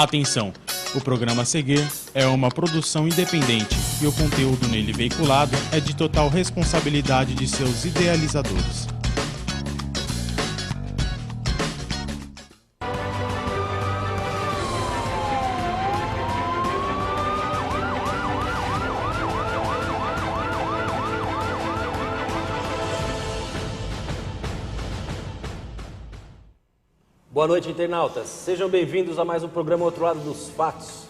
Atenção! O programa a seguir é uma produção independente e o conteúdo nele veiculado é de total responsabilidade de seus idealizadores. Boa noite, internautas. Sejam bem-vindos a mais um programa Outro Lado dos Fatos.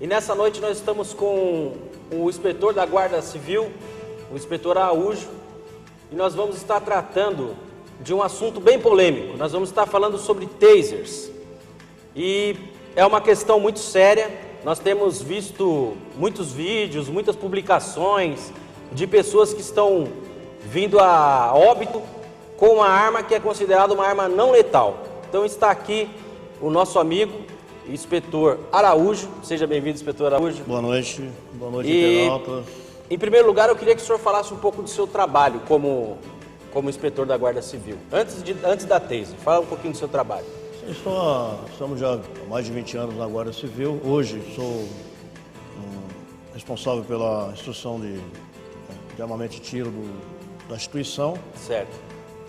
E nessa noite nós estamos com o inspetor da Guarda Civil, o inspetor Araújo, e nós vamos estar tratando de um assunto bem polêmico. Nós vamos estar falando sobre tasers. E é uma questão muito séria. Nós temos visto muitos vídeos, muitas publicações de pessoas que estão vindo a óbito com uma arma que é considerada uma arma não letal. Então está aqui o nosso amigo, inspetor Araújo. Seja bem-vindo, inspetor Araújo. Boa noite, internauta. Em primeiro lugar, eu queria que o senhor falasse um pouco do seu trabalho como inspetor da Guarda Civil. Antes da taser, fala um pouquinho do seu trabalho. Estamos já há mais de 20 anos na Guarda Civil. Hoje sou responsável pela instrução de armamento e tiro da instituição. Certo.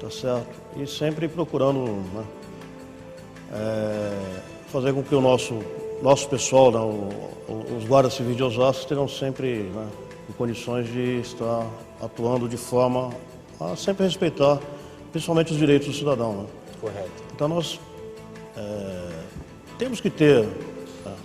Tá certo. E sempre procurando, fazer com que o nosso pessoal, os guardas civis de Osasco, estejam sempre em condições de estar atuando de forma a sempre respeitar, principalmente os direitos do cidadão. Correto. Então nós temos que ter,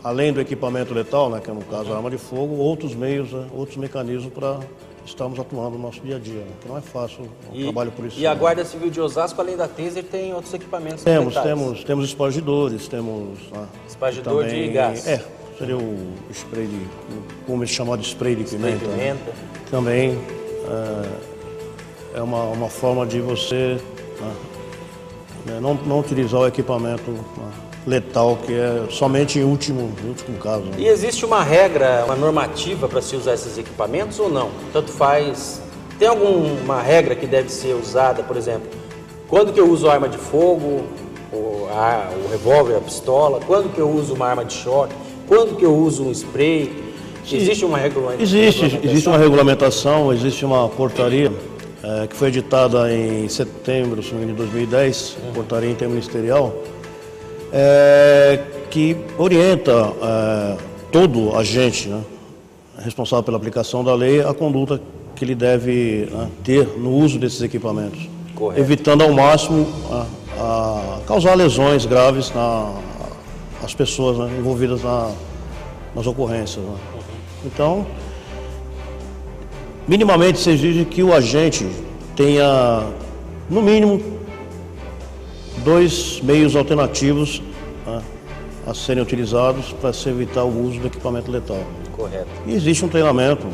além do equipamento letal, que é no caso a arma de fogo, outros meios, outros mecanismos para estamos atuando no nosso dia a dia, que não é fácil o trabalho policial. E a Guarda Civil de Osasco, além da taser, tem outros equipamentos? Temos espargidores, temos... Espargidor também, de gás? Seria o spray como eles chamam de spray de pimenta. Spray de pimenta. Também é uma forma de você não utilizar o equipamento letal, que é somente em último caso. E existe uma regra, uma normativa para se usar esses equipamentos ou não? Tanto faz. Tem alguma regra que deve ser usada, por exemplo, quando que eu uso arma de fogo, o revólver, a pistola, quando que eu uso uma arma de choque, quando que eu uso um spray? Existe uma regulamentação? Existe uma regulamentação, existe uma portaria que foi editada em setembro de 2010, portaria interministerial, que orienta todo agente responsável pela aplicação da lei a conduta que ele deve ter no uso desses equipamentos. Correto. Evitando ao máximo causar lesões graves às pessoas envolvidas nas ocorrências. Então, minimamente se exige que o agente tenha, no mínimo, 2 meios alternativos a serem utilizados para se evitar o uso do equipamento letal. Correto. E existe um treinamento.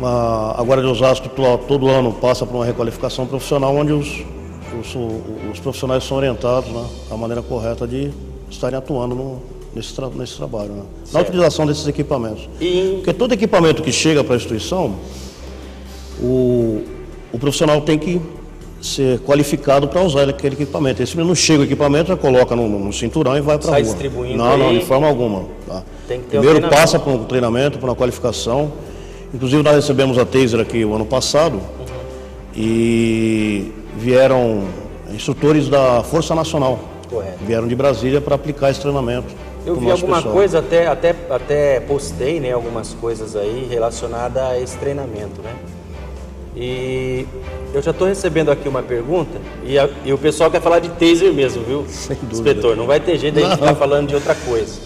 A Guarda de Osasco todo ano passa por uma requalificação profissional, onde os profissionais são orientados da maneira correta de estarem atuando nesse trabalho, na utilização desses equipamentos. Porque todo equipamento que chega para a instituição, o profissional tem que ser qualificado para usar aquele equipamento. Esse não chega o equipamento, já coloca no cinturão e vai para a rua. Sai distribuindo não, de forma alguma. Tem que ter Primeiro passa por um treinamento, por uma qualificação. Inclusive nós recebemos a taser aqui o ano passado e vieram instrutores da Força Nacional. Correto. Vieram de Brasília para aplicar esse treinamento. Eu vi alguma coisa, até postei algumas coisas aí relacionadas a esse treinamento, E eu já estou recebendo aqui uma pergunta e o pessoal quer falar de taser mesmo, viu? Sem dúvida. Inspetor, não vai ter jeito de a gente ficar falando de outra coisa.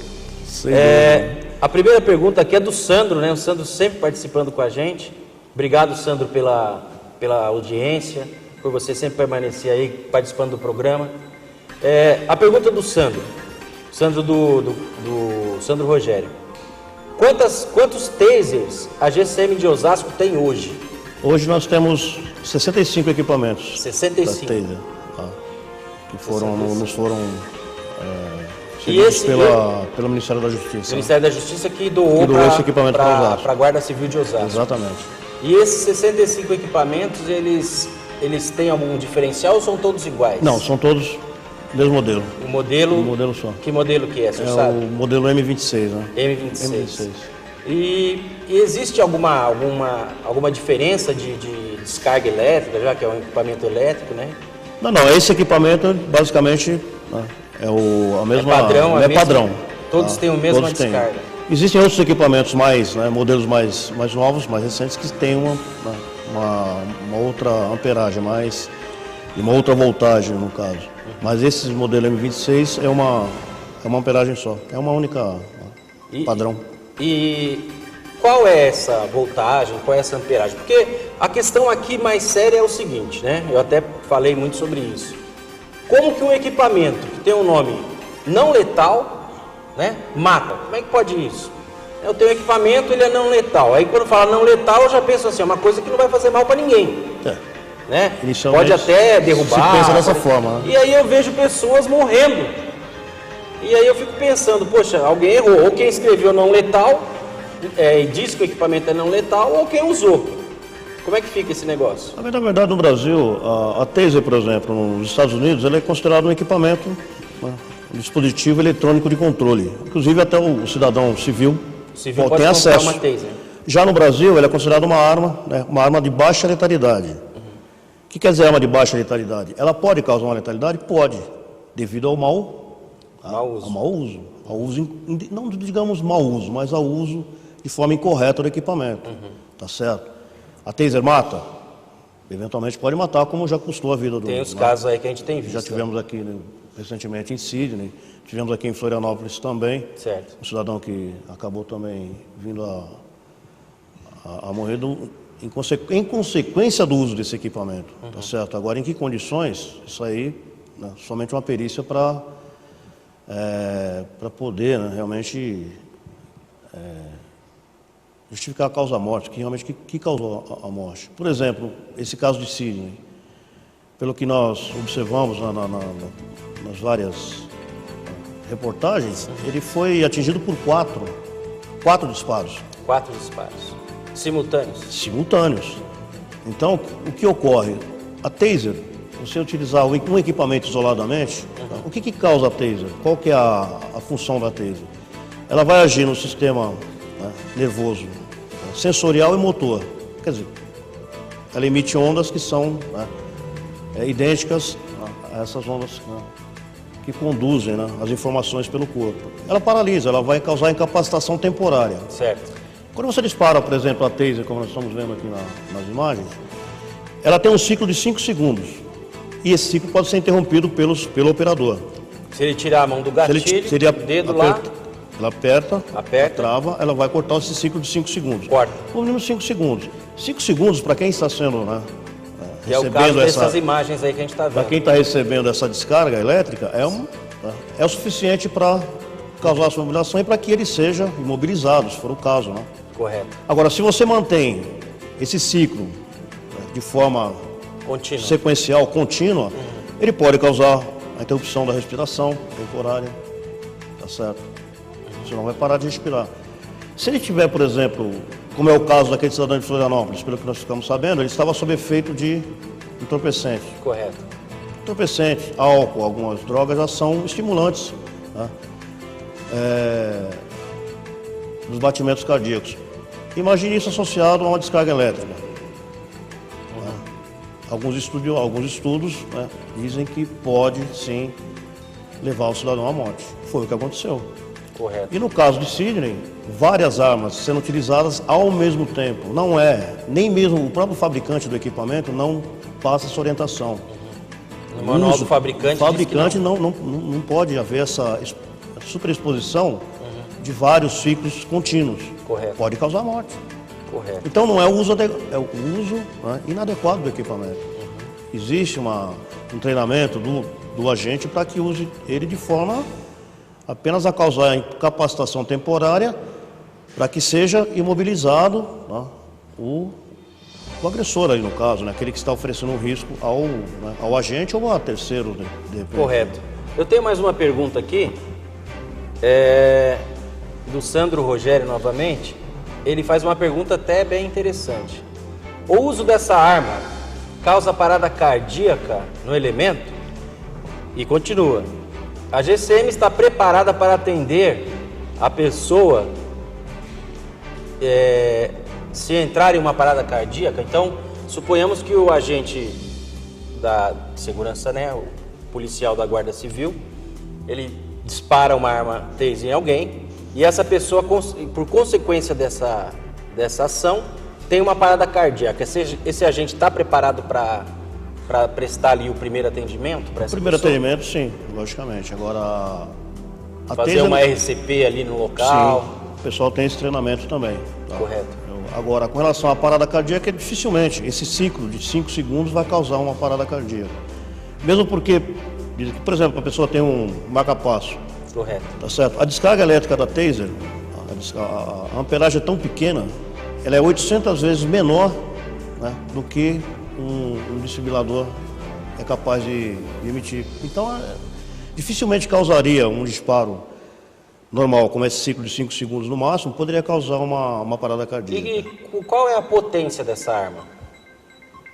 Sem dúvida. A primeira pergunta aqui é do Sandro, O Sandro sempre participando com a gente. Obrigado, Sandro, pela audiência, por você sempre permanecer aí participando do programa. A pergunta do Sandro Sandro Rogério. Quantos tasers a GCM de Osasco tem hoje? Hoje nós temos 65 equipamentos. 65. Da taser, que nos foram cedidos pelo Ministério da Justiça. O Ministério da Justiça que doou esse equipamento para a Guarda Civil de Osasco. Exatamente. E esses 65 equipamentos, eles têm algum diferencial ou são todos iguais? Não, são todos Mesmo modelo. O modelo... Um modelo só. Que modelo que é, você É sabe? o modelo M26, né? M26. E existe alguma diferença de descarga elétrica, já que é um equipamento elétrico, né? Não, esse equipamento basicamente, né, a mesma... É padrão. Todos têm a mesma descarga. Existem outros equipamentos modelos mais novos, mais recentes, que têm uma outra amperagem, e uma outra voltagem no caso. Mas esse modelo M26 é uma amperagem só, é uma única padrão. E qual é essa voltagem, qual é essa amperagem? Porque a questão aqui mais séria é o seguinte, né? Eu até falei muito sobre isso. Como que um equipamento que tem um nome não letal, né, mata? Como é que pode isso? Eu tenho um equipamento, ele é não letal. Aí quando fala não letal, eu já penso assim, é uma coisa que não vai fazer mal para ninguém. Né? Pode até derrubar. Se pensa dessa forma. Né? E aí eu vejo pessoas morrendo. E aí eu fico pensando, poxa, alguém errou. Ou quem escreveu não letal, e disse que o equipamento é não letal, ou quem usou. Como é que fica esse negócio? Na verdade, no Brasil, a Taser, por exemplo, nos Estados Unidos, ela é considerada um equipamento, né, um dispositivo eletrônico de controle. Inclusive até o cidadão civil tem acesso. Uma Taser. Já no Brasil, ela é considerada uma arma, né, uma arma de baixa letalidade. O que quer dizer arma de baixa letalidade? Ela pode causar uma letalidade? Pode, devido ao mau uso. Ao uso, não digamos mau uso, mas ao uso de forma incorreta do equipamento. Tá certo? A Taser mata? Eventualmente pode matar, como já custou a vida do... Tem os casos aí que a gente tem visto. Já tivemos aqui, né, recentemente em Sydney, tivemos aqui em Florianópolis também. Certo. Um cidadão que acabou também vindo a morrer em consequência do uso desse equipamento. Tá certo? Agora, em que condições? Isso aí, né, somente uma perícia para poder, né, realmente justificar a causa da morte, que realmente que causou a morte. Por exemplo, esse caso de Sydney, pelo que nós observamos nas várias reportagens, ele foi atingido por quatro disparos. 4 disparos. Simultâneos? Simultâneos. Então, o que ocorre? A Taser, você utilizar um equipamento isoladamente, tá? O que causa a Taser? Qual que é a função da Taser? Ela vai agir no sistema, né, nervoso, sensorial e motor. Quer dizer, ela emite ondas que são, né, idênticas a essas ondas, né, que conduzem, né, as informações pelo corpo. Ela paralisa, ela vai causar incapacitação temporária. Certo. Quando você dispara, por exemplo, a Taser, como nós estamos vendo aqui nas imagens, ela tem um ciclo de 5 segundos. E esse ciclo pode ser interrompido pelo operador. Se ele tirar a mão do gatilho, o dedo lá... Ela aperta, trava, ela vai cortar esse ciclo de 5 segundos. Corta. No mínimo 5 segundos. 5 segundos, para quem está sendo, né, que recebendo é o caso dessas imagens aí que a gente está vendo. Para quem está recebendo essa descarga elétrica, é o suficiente para causar a sua imobilização e para que ele seja imobilizado, se for o caso. Né? Correto. Agora, se você mantém esse ciclo, né, de forma sequencial, contínua, ele pode causar a interrupção da respiração temporária. Tá certo? Você não vai parar de respirar. Se ele tiver, por exemplo, como é o caso daquele cidadão de Florianópolis, pelo que nós ficamos sabendo, ele estava sob efeito de entorpecente. Correto. Entorpecente, álcool, algumas drogas já são estimulantes, né, dos batimentos cardíacos. Imagine isso associado a uma descarga elétrica. Né? Alguns estudos, né, dizem que pode, sim, levar o cidadão à morte. Foi o que aconteceu. Correto. E no caso de Sydney, várias armas sendo utilizadas ao mesmo tempo. Não nem mesmo o próprio fabricante do equipamento não passa essa orientação. No manual do fabricante. O fabricante não pode haver essa superexposição de vários ciclos contínuos. Correto. Pode causar morte. Correto. Então não é o uso, né, inadequado do equipamento. Existe um treinamento do agente para que use ele de forma apenas a causar incapacitação temporária para que seja imobilizado, né, o agressor aí no caso, né, aquele que está oferecendo um risco ao agente ou a terceiro. De repente. Correto. Eu tenho mais uma pergunta aqui, do Sandro Rogério novamente. Ele faz uma pergunta até bem interessante. O uso dessa arma causa parada cardíaca no elemento? E continua. A GCM está preparada para atender a pessoa se entrar em uma parada cardíaca. Então, suponhamos que o agente da segurança, né, o policial da Guarda Civil, ele dispara uma arma taser em alguém e essa pessoa, por consequência dessa ação, tem uma parada cardíaca. Esse agente está preparado para prestar ali o primeiro atendimento para essa primeiro pessoa? atendimento, sim, logicamente. Agora, fazer taser, uma RCP ali no local. Sim, o pessoal tem esse treinamento também. Tá? Correto. Agora, com relação à parada cardíaca, dificilmente esse ciclo de 5 segundos vai causar uma parada cardíaca. Mesmo porque, por exemplo, a pessoa tem um marca-passo. Correto. Tá certo? A descarga elétrica da taser, a amperagem é tão pequena, ela é 800 vezes menor, né, do que um desfibrilador é capaz de emitir. Então, dificilmente causaria um disparo normal, como esse ciclo de 5 segundos no máximo, poderia causar uma parada cardíaca. E qual é a potência dessa arma?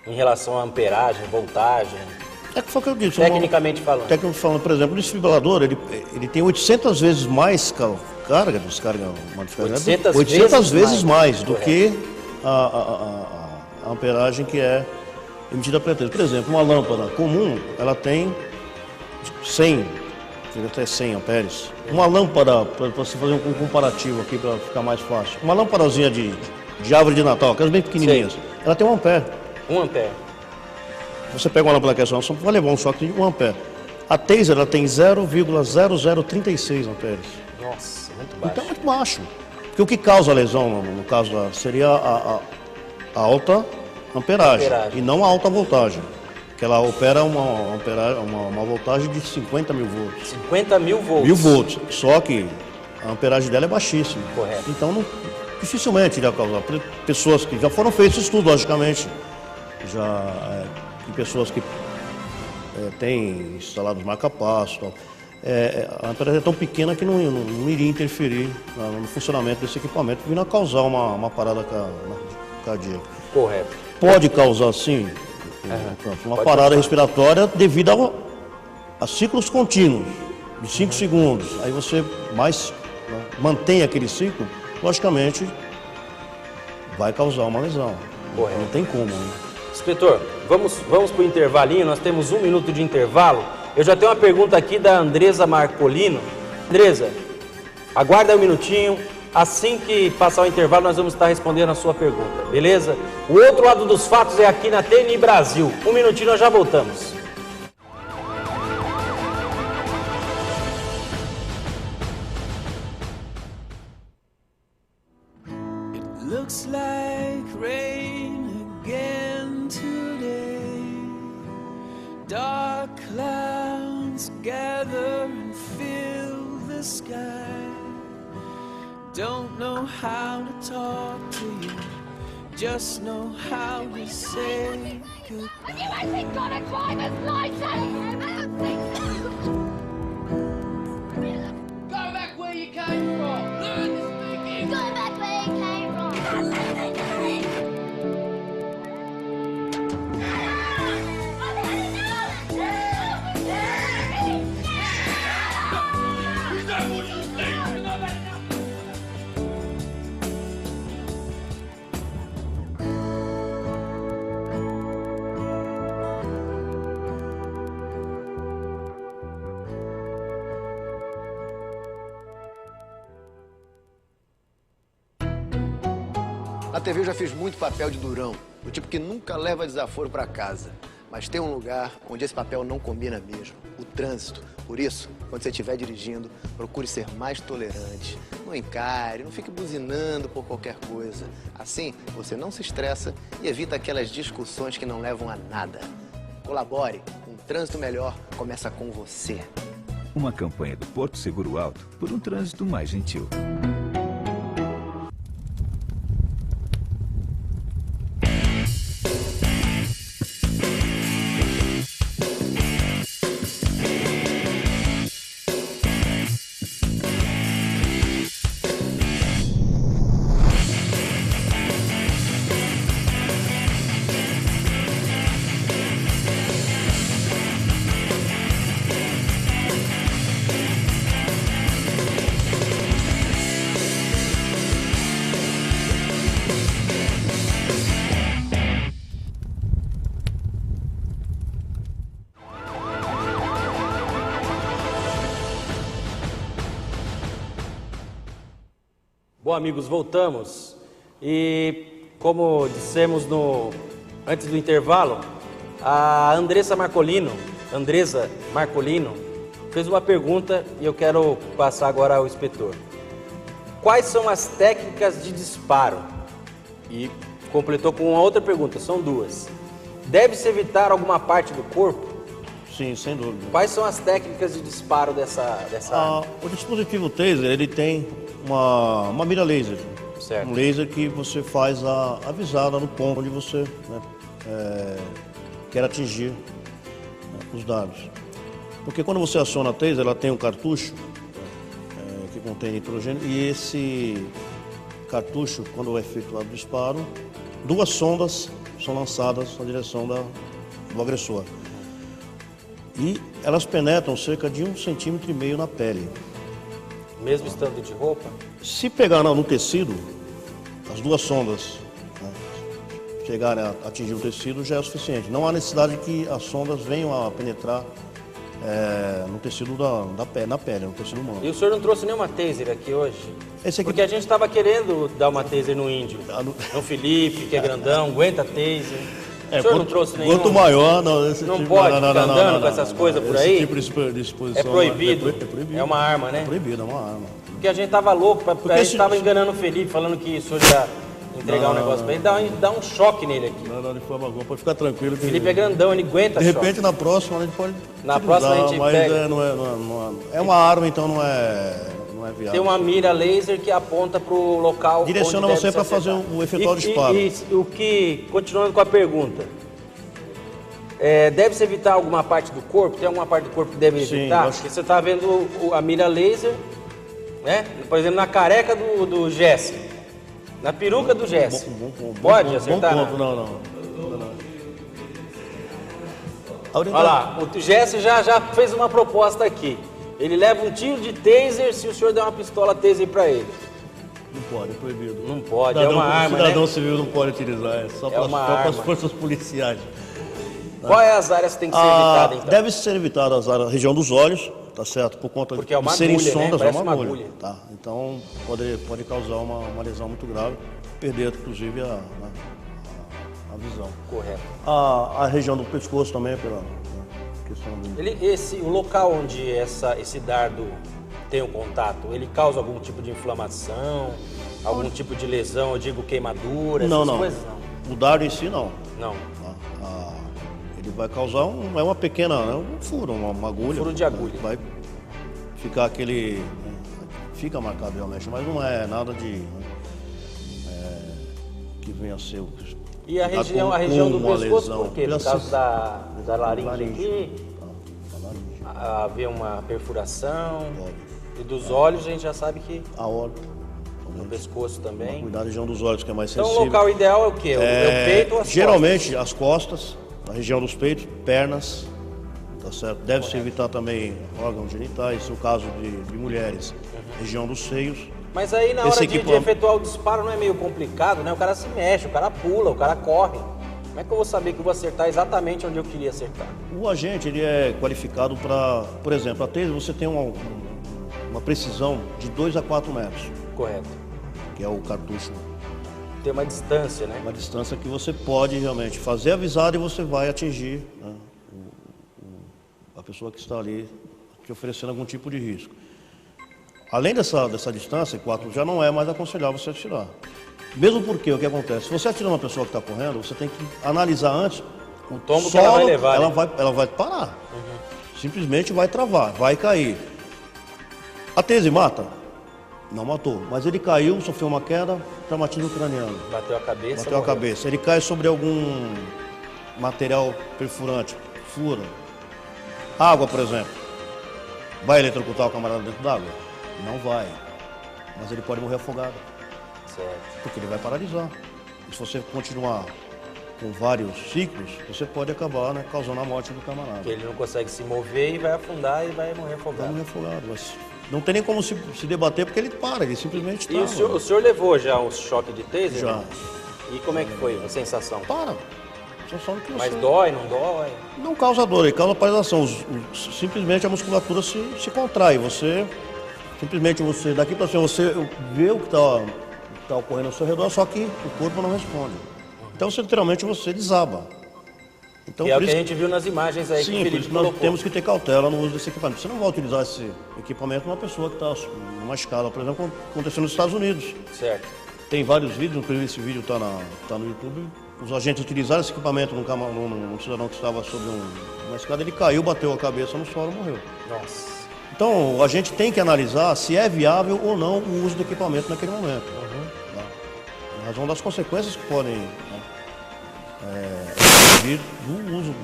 Em relação à amperagem, voltagem? É que foi o que eu disse. Tecnicamente falando. Tecnicamente falando, por exemplo, o desfibrilador, ele tem 800 vezes mais carga, descarga modificada. 800 vezes mais do que a amperagem que é emitida pela taser. Por exemplo, uma lâmpada comum, ela tem 100, até 100 amperes. Uma lâmpada, para você fazer um comparativo aqui para ficar mais fácil, uma lâmpadazinha de árvore de Natal, aquelas bem pequenininhas, ela tem 1 ampere. 1 ampere. Você pega uma lâmpada que é só vai levar um choque de 1 ampere. A taser, ela tem 0,0036 amperes. Nossa, muito baixo. Então é muito baixo. Porque o que causa a lesão, no caso, seria a alta amperagem e não a alta voltagem. Que ela opera uma voltagem de 50 mil volts. 50 mil volts? 1000 volts. Só que a amperagem dela é baixíssima. Correto. Então, dificilmente iria causar. Pessoas que já foram feitos estudos, logicamente, em pessoas que têm instalados marca-passo, a amperagem é tão pequena que não iria interferir no funcionamento desse equipamento, vindo a causar uma parada cardíaca. Correto. Pode causar, sim, uma parada respiratória devido a ciclos contínuos, de 5 segundos. Aí você mantém aquele ciclo, logicamente, vai causar uma lesão. Correto. Não tem como, né? Inspetor, vamos para o intervalinho, nós temos 1 minuto de intervalo. Eu já tenho uma pergunta aqui da Andresa Marcolino. Andresa, aguarda um minutinho. Assim que passar o intervalo, nós vamos estar respondendo a sua pergunta, beleza? O outro lado dos fatos é aqui na TNI Brasil. 1 minutinho, nós já voltamos. It looks like rain again today. Dark clouds gather and fill the sky. Don't know how to talk to you, just know how to say goodbye. Have you actually got a driver's license? Go back where you came from. Learn to speak English. Go back where you came from. Is that what you think? Na TV eu já fiz muito papel de durão, o tipo que nunca leva desaforo para casa. Mas tem um lugar onde esse papel não combina mesmo, o trânsito. Por isso, quando você estiver dirigindo, procure ser mais tolerante. Não encare, não fique buzinando por qualquer coisa. Assim, você não se estressa e evita aquelas discussões que não levam a nada. Colabore, um trânsito melhor começa com você. Uma campanha do Porto Seguro Alto por um trânsito mais gentil. Bom, amigos, voltamos. E como dissemos antes do intervalo, a Andressa Marcolino fez uma pergunta e eu quero passar agora ao inspetor. Quais são as técnicas de disparo? E completou com uma outra pergunta, são duas. Deve-se evitar alguma parte do corpo? Sim, sem dúvida. Quais são as técnicas de disparo dessa arma? O dispositivo taser, ele tem uma mira laser. Certo. Um laser que você faz a visada no ponto onde você quer atingir os dados. Porque quando você aciona a taser, ela tem um cartucho que contém nitrogênio e esse cartucho, quando é efetuado o disparo, 2 sondas são lançadas na direção do agressor. E elas penetram cerca de 1,5 cm na pele. Mesmo estando de roupa? Se pegar no tecido, as 2 sondas chegarem a atingir o tecido já é o suficiente. Não há necessidade que as sondas venham a penetrar no tecido na pele, no tecido humano. E o senhor não trouxe nenhuma taser aqui hoje? Esse aqui... Porque a gente estava querendo dar uma taser no índio. No Felipe, que é grandão, aguenta taser. O senhor não trouxe nenhum? Quanto maior... Não pode ficar andando com essas coisas por aí? Esse tipo de exposição... É proibido? É proibido. É uma arma, né? É proibido, é uma arma. Porque a gente tava louco, a gente tava enganando o Felipe, falando que o senhor ia entregar um negócio pra ele, dá um choque nele aqui. Não, de forma alguma, pode ficar tranquilo. O Felipe é grandão, ele aguenta de choque. repente, na próxima, a gente pode Na próxima a gente mas pega. É uma arma, então não é viável. Tem uma mira laser que aponta pro local direciona onde você deve para fazer o efetuar o disparo. Continuando com a pergunta, deve-se evitar alguma parte do corpo? Tem alguma parte do corpo que deve evitar? Sim, Porque você está vendo a mira laser, né? Por exemplo, na careca do Jesse, na peruca do Jesse. Pode acertar? Bom ponto, não. Olha lá, o Jesse já fez uma proposta aqui. Ele leva um tiro de taser se o senhor der uma pistola taser para ele. Não pode, é proibido. Não pode, é uma arma, né? O cidadão civil não pode utilizar, é só para as forças policiais. Quais as áreas que tem que ser evitadas, então? Deve ser evitada a região dos olhos, tá certo? Por conta Porque é uma de serem agulha, sondas, né? é uma agulha. Tá? Então pode causar uma lesão muito grave, perder inclusive a visão. Correto. A região do pescoço também, pela questão do... O local onde esse dardo tem o contato, ele causa algum tipo de inflamação, algum tipo de lesão, eu digo queimadura, essas coisas? Não. O dardo em si, não. Não. Ele vai causar um furo, uma agulha. Um furo de agulha. Vai ficar fica marcado realmente, mas não é nada de... que venha a ser... E a região do pescoço, por quê? Por causa da laringe aqui? Haver uma perfuração. E dos olhos a gente já sabe que... A olho. No pescoço também. Cuidar da região dos olhos, que é mais então sensível. Então o local ideal é o quê? O peito ou as geralmente as costas, a região dos peitos, pernas, tá certo? Deve-se evitar também órgãos genitais, no caso de mulheres, região dos seios. Mas aí na hora de efetuar o disparo não é meio complicado, né? O cara se mexe, o cara pula, o cara corre. Como é que eu vou saber que eu vou acertar exatamente onde eu queria acertar? O agente, ele é qualificado para, por exemplo, a taser você tem uma precisão de 2 a 4 metros. Correto. Que é o cartucho. Tem uma distância, né? Uma distância que você pode realmente fazer a visada e você vai atingir, né, a pessoa que está ali te oferecendo algum tipo de risco. Além dessa distância, 4 já não é mais aconselhável você atirar. Mesmo porque o que acontece? Se você atira uma pessoa que está correndo, você tem que analisar antes o tombo que ela vai levar. Ela vai parar. Simplesmente vai travar, vai cair. A taser mata? Não matou, mas ele caiu, sofreu uma queda, traumatismo craniano. Bateu a cabeça. Bateu a cabeça. Ele cai sobre algum material perfurante, fura. Água, por exemplo. Vai eletrocutar o camarada dentro d'água? Não vai. Mas ele pode morrer afogado. Certo. Porque ele vai paralisar. E se você continuar com vários ciclos, você pode acabar, né, causando a morte do camarada. Porque ele não consegue se mover e vai afundar e vai morrer afogado. Vai morrer afogado, mas não tem nem como se debater porque ele para, ele simplesmente E o senhor levou já um choque de taser? Já. E como é que foi a sensação? Para. Só que mas dói, não dói? Não causa dor, ele causa paralisação. Simplesmente a musculatura se contrai. Você, simplesmente daqui para frente, você vê o que está está ocorrendo ao seu redor, só que o corpo não responde. Então, literalmente, você desaba. Então, que é o que a gente viu nas imagens aí que o Felipe Felipe nós colocou. temos que ter cautela no uso desse equipamento. Você não vai utilizar esse equipamento numa pessoa que está numa escala, por exemplo, como aconteceu nos Estados Unidos. Certo. Tem vários vídeos, inclusive esse vídeo está no YouTube. Os agentes utilizaram esse equipamento num cidadão que estava sob uma escada, ele caiu, bateu a cabeça no solo e morreu. Nossa. Então, a gente tem que analisar se é viável ou não o uso do equipamento naquele momento. Tá? Em razão das consequências que podem, né, vir do uso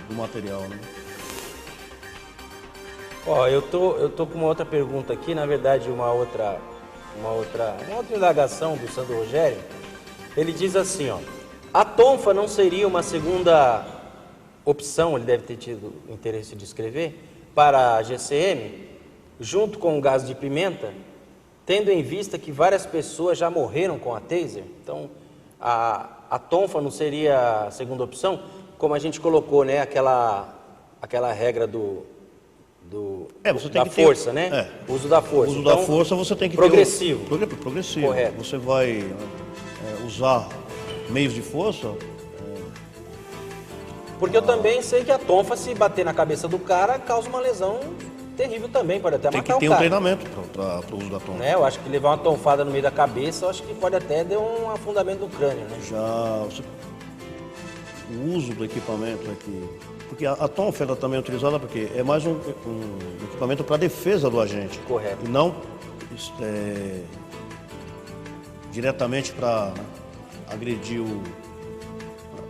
do material. Né? Ó, eu tô com uma outra pergunta aqui, na verdade uma outra indagação do Sandro Rogério. Ele diz assim, ó, a tonfa não seria uma segunda opção, ele deve ter tido interesse de escrever, para a GCM, junto com o gás de pimenta, tendo em vista que várias pessoas já morreram com a taser? Então, a tonfa não seria a segunda opção? Como a gente colocou, né, aquela regra da força, né? O uso da força. O uso então, da força você tem que progressivo. ter... Progressivo. Correto. Você vai usar meios de força... Porque eu também sei que a tonfa, se bater na cabeça do cara, causa uma lesão terrível também, pode até matar o cara. Tem que ter um treinamento para o uso da tonfa. Né? Eu acho que levar uma tonfada no meio da cabeça, eu acho que pode até dar um afundamento do crânio, né? O uso do equipamento aqui... Porque a tonfa ela também é utilizada porque é mais um equipamento para defesa do agente. Correto. E não diretamente para agredir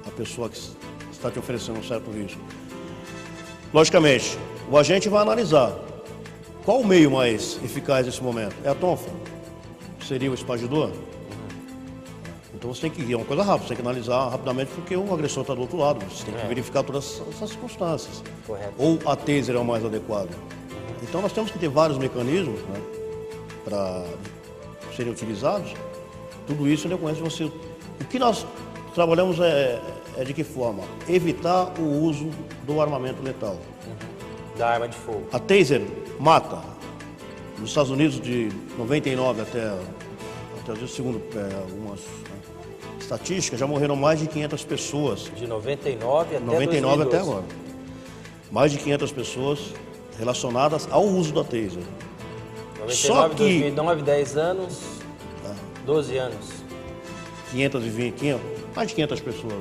a pessoa que está te oferecendo um certo risco. Logicamente, o agente vai analisar qual o meio mais eficaz nesse momento. É a tonfa? Seria o espargidor? Então você tem que ir, é uma coisa rápida, você tem que analisar rapidamente porque o agressor está do outro lado, você tem que verificar todas essas circunstâncias. Correto. Ou a taser é o mais adequado. Então nós temos que ter vários mecanismos, né, para serem utilizados. Tudo isso em decorrência de você. O que nós trabalhamos é de que forma? Evitar o uso do armamento letal. Da arma de fogo. A taser mata. Nos Estados Unidos, de 99 até segundo algumas estatísticas, já morreram mais de 500 pessoas. De 99 até 99 2012. até agora. Mais de 500 pessoas relacionadas ao uso da taser. 99, Só que 2009, 10 anos, 12 anos. 520, mais de 500 pessoas. Né?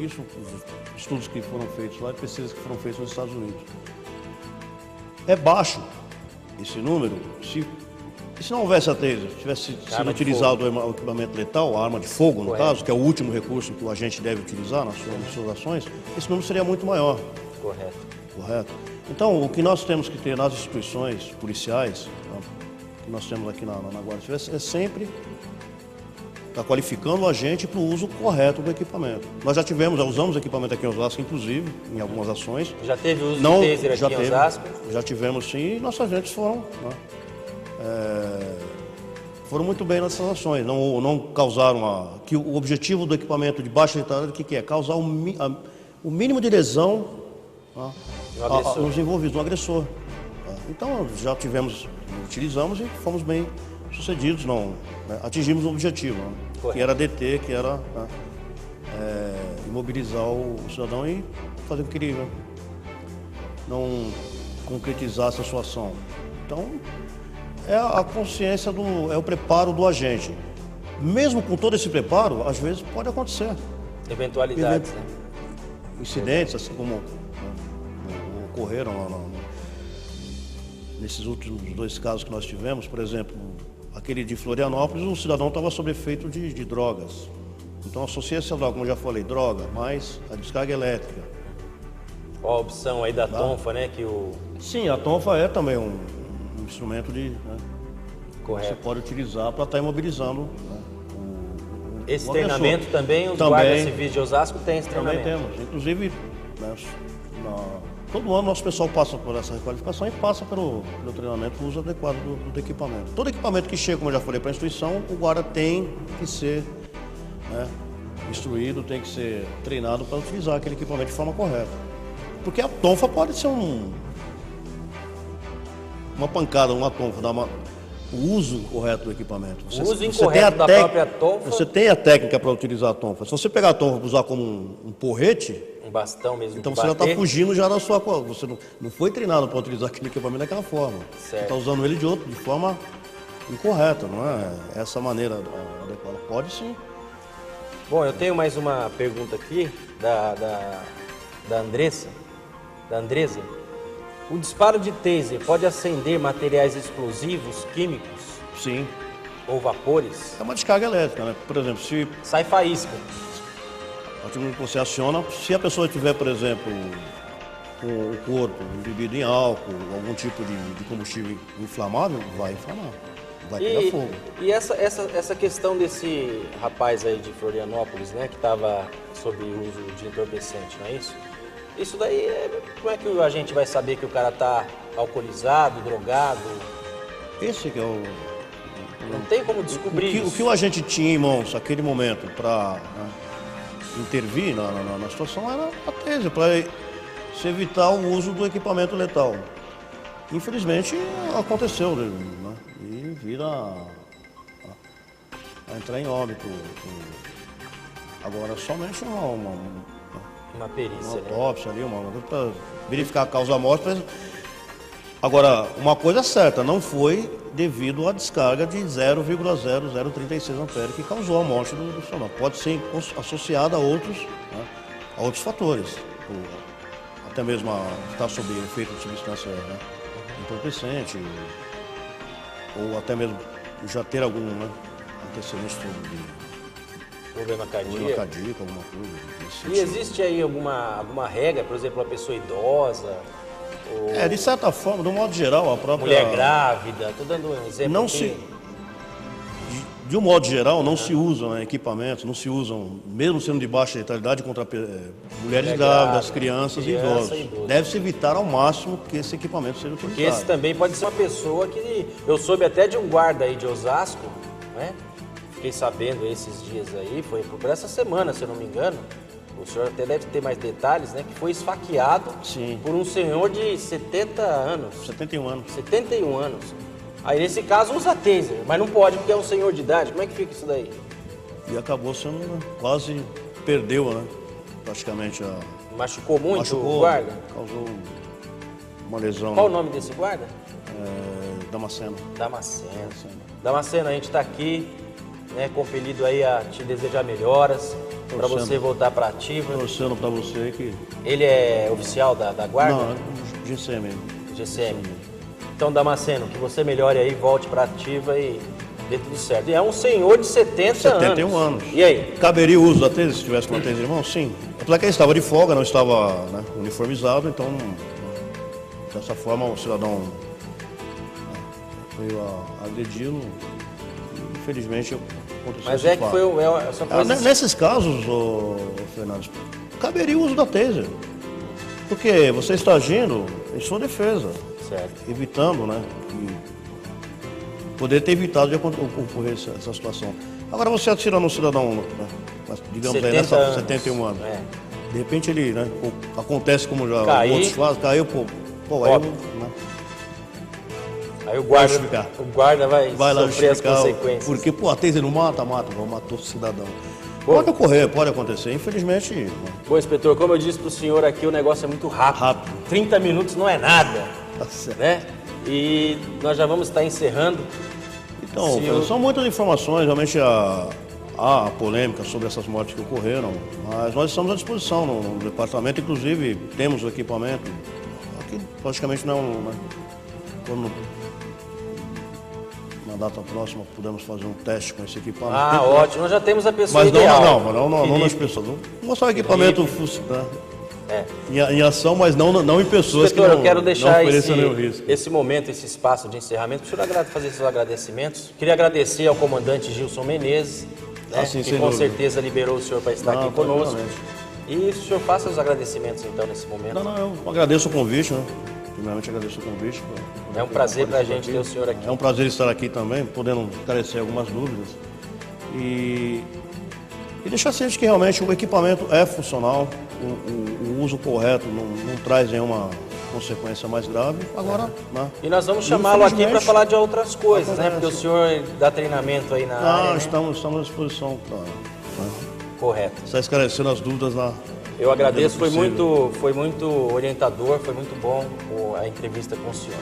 Isso, os estudos que foram feitos lá e pesquisas que foram feitas nos Estados Unidos. É baixo esse número. Se não houvesse a taser, tivesse sido utilizado o equipamento letal, a arma de fogo, no caso, que é o último recurso que o agente deve utilizar nas suas ações, esse número seria muito maior. Correto. Então, o que nós temos que ter nas instituições policiais, que nós temos aqui na Guarda Civil, é sempre estar qualificando o agente para o uso correto do equipamento. Nós já usamos equipamento aqui em Osasco, inclusive, em algumas ações. Já teve uso de taser aqui em Osasco? Já tivemos sim, e nossos agentes foram muito bem nessas ações, não causaram que o objetivo do equipamento de baixa letalidade, o que é? Causar o mínimo de lesão nos envolvidos, no agressor. Então já utilizamos e fomos bem sucedidos, atingimos o objetivo, que era deter, que era imobilizar o cidadão e fazer com que ele não concretizasse a sua ação. Então, é a consciência, é o preparo do agente. Mesmo com todo esse preparo, às vezes pode acontecer. Eventualidades, né? Incidentes, assim como ocorreram nesses últimos 2 casos que nós tivemos. Por exemplo, aquele de Florianópolis, o cidadão estava sob efeito de drogas. Então associa essa droga, como eu já falei, droga, mais a descarga elétrica. Qual a opção aí da tonfa, né? Sim, a tonfa é também um instrumento Correto. Você pode utilizar para estar imobilizando esse treinamento também, os guardas civis de Osasco têm esse treinamento? Também temos. Inclusive, todo ano nosso pessoal passa por essa requalificação e passa pelo treinamento do uso adequado do equipamento. Todo equipamento que chega, como eu já falei, para a instituição, o guarda tem que ser instruído, tem que ser treinado para utilizar aquele equipamento de forma correta. Porque a tonfa pode ser uma pancada, uma tonfa, o uso correto do equipamento. O uso incorreto da própria tonfa. Você tem a técnica para utilizar a tonfa. Se você pegar a tonfa e usar como um porrete, um bastão mesmo. então você já está fugindo já da sua... Você não foi treinado para utilizar aquele equipamento daquela forma. Certo. Você está usando ele de forma incorreta, não é essa maneira adequada. Pode sim. Bom, eu tenho mais uma pergunta aqui da Andressa. Da Andresa. O disparo de taser pode acender materiais explosivos, químicos? Sim. Ou vapores? É uma descarga elétrica, né? Por exemplo, se... Sai faísca. A partir do momento que você aciona, se a pessoa tiver, por exemplo, com o corpo embebido em álcool, algum tipo de combustível inflamável, vai inflamar. Vai pegar fogo. E essa questão desse rapaz aí de Florianópolis, né? Que estava sob uso de entorpecente, não é isso? Isso daí, como é que a gente vai saber que o cara tá alcoolizado, drogado? Esse que é o... Não tem como descobrir isso. O que o agente tinha em mãos naquele momento para intervir na situação era a taser, para se evitar o uso do equipamento letal. Infelizmente, aconteceu, né? E vira a entrar em óbito. Agora, somente uma perícia, uma autópsia ali, para verificar a causa da morte. Agora, uma coisa certa, não foi devido à descarga de 0,0036 ampere que causou a morte do funcionário. Pode ser associada a outros fatores, até mesmo estar sob efeito de substância entorpecente, ou até mesmo já ter algum antecedente de problema cardíaco, alguma coisa. E existe aí alguma regra, por exemplo, uma pessoa idosa? Ou... de certa forma, de um modo geral, a própria... Mulher grávida, estou dando um exemplo não aqui. De um modo geral, não se usam equipamentos, não se usam, mesmo sendo de baixa letalidade, contra mulheres grávidas, crianças e idosos. Deve-se evitar ao máximo que esse equipamento seja utilizado. Porque esse também pode ser uma pessoa que... Eu soube até de um guarda aí de Osasco, né? Fiquei sabendo esses dias aí, foi por essa semana, se eu não me engano. O senhor até deve ter mais detalhes, né? Que foi esfaqueado por um senhor de 70 anos. 71 anos. 71 anos. Aí, nesse caso, usa taser, mas não pode porque é um senhor de idade. Como é que fica isso daí? E acabou sendo, quase perdeu, né? Praticamente a... Machucou muito o guarda? Causou uma lesão. Qual o nome desse guarda? Damasceno. Damasceno, a gente está aqui, né, compelido aí a te desejar melhoras, para você voltar para ativa. Torcendo para você que... Ele é oficial da guarda? Não, GCM. GCM. Então, Damasceno, que você melhore aí, volte para ativa e dê tudo certo. E é um senhor de 71 anos. E aí? Caberia o uso da taser se tivesse com a taser em mão? Sim. Apesar que ele estava de folga, não estava uniformizado, então dessa forma o cidadão veio a agredi-lo. Infelizmente aconteceu. Mas é que foi essa coisa... Nesses casos, Fernando, caberia o uso da taser. Porque você está agindo em sua defesa. Certo. Evitando, né? Poderia ter evitado de ocorrer essa situação. Agora você atira no cidadão, né, digamos aí, nessa 71 anos. De repente ele, né? Acontece como já outros fazem, caiu, aí o guarda vai sofrer as consequências. Porque, a taser não matou o cidadão. Pode ocorrer, pode acontecer, infelizmente. Bom, inspetor, como eu disse para o senhor aqui, o negócio é muito rápido. 30 minutos não é nada. Né? E nós já vamos estar encerrando. Então, são muitas informações, realmente há polêmica sobre essas mortes que ocorreram, mas nós estamos à disposição no departamento, inclusive temos o equipamento. Aqui praticamente não, né? Quando na data próxima podemos fazer um teste com esse equipamento. Ah, ótimo, nós já temos a pessoa mas ideal. Não nas pessoas. Vamos mostrar o equipamento em ação, mas não em pessoas. Inspetor, eu quero deixar risco. esse momento, esse espaço de encerramento, para o senhor fazer seus agradecimentos. Queria agradecer ao comandante Gilson Menezes, né, que com certeza liberou o senhor para estar aqui conosco. E o senhor faça os agradecimentos então nesse momento. Eu agradeço o convite, né? Primeiramente agradeço o convite. É um prazer para a gente ter o senhor aqui. É um prazer estar aqui também, podendo esclarecer algumas dúvidas. E deixar ciente que realmente o equipamento é funcional, o uso correto não traz nenhuma consequência mais grave. Agora, né? E nós vamos chamá-lo aqui para Infelizmente, falar de outras coisas, né? acontece. Porque o senhor dá treinamento aí na área, né? Estamos à disposição. Correto. Está esclarecendo as dúvidas lá. Eu agradeço, foi possível. muito orientador, foi muito bom a entrevista com o senhor.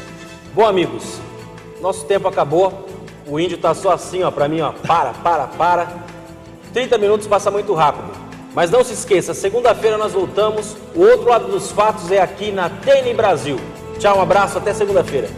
Bom, amigos, nosso tempo acabou. O índio tá só assim, ó, pra mim, ó, para. 30 minutos passa muito rápido. Mas não se esqueça, segunda-feira nós voltamos. O outro lado dos fatos é aqui na TN Brasil. Tchau, um abraço, até segunda-feira.